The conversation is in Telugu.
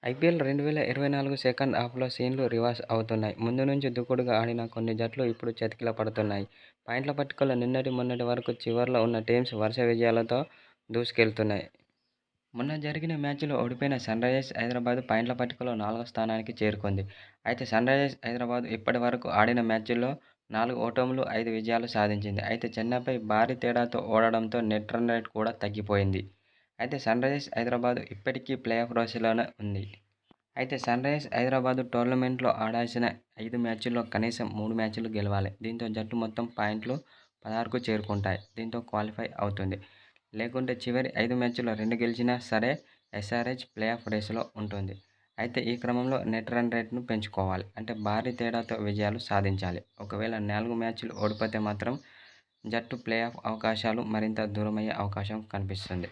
ఐపీఎల్ 2024 సెకండ్ హాఫ్‌లో సీన్లు రివర్స్ అవుతున్నాయి. ముందు నుంచి దూకుడుగా ఆడిన కొన్ని జట్లు ఇప్పుడు చతికిలపడుతున్నాయి. పాయింట్ల పట్టికలో మొన్నటి వరకు చివర్లో ఉన్న టీమ్స్ వరుస విజయాలతో దూసుకెళ్తున్నాయి. మొన్న జరిగిన మ్యాచ్‌లో ఓడిపోయిన సన్‌రైజర్స్ హైదరాబాద్ పాయింట్ల పట్టికలో 4వ స్థానానికి చేరుకుంది. అయితే సన్‌రైజర్స్ హైదరాబాద్ ఇప్పటి వరకు ఆడిన మ్యాచ్‌ల్లో 4 ఓటములు, 5 విజయాలు సాధించింది. అయితే చెన్నైపై భారీ తేడాతో ఓడడంతో నెట్ రన్ రేట్ కూడా తగ్గిపోయింది. అయితే సన్‌రైజర్స్ హైదరాబాద్ ఇప్పటికీ ప్లేఆఫ్ రేసులోనే ఉంది. అయితే సన్‌రైజర్స్ హైదరాబాద్ టోర్నమెంట్లో ఆడాల్సిన 5 మ్యాచ్ల్లో కనీసం 3 మ్యాచ్లు గెలవాలి. దీంతో జట్టు మొత్తం పాయింట్లు 16కు చేరుకుంటాయి. దీంతో క్వాలిఫై అవుతుంది. లేకుంటే చివరి 5 మ్యాచ్ల్లో 2 గెలిచినా సరే ఎస్ఆర్హెచ్ ప్లేఆఫ్ రేసులో ఉంటుంది. అయితే ఈ క్రమంలో నెట్ రన్ రేట్‌ను పెంచుకోవాలి. అంటే భారీ తేడాతో విజయాలు సాధించాలి. ఒకవేళ 4 మ్యాచ్లు ఓడిపోతే మాత్రం జట్టు ప్లేఆఫ్ అవకాశాలు మరింత దూరమయ్యే అవకాశం కనిపిస్తుంది.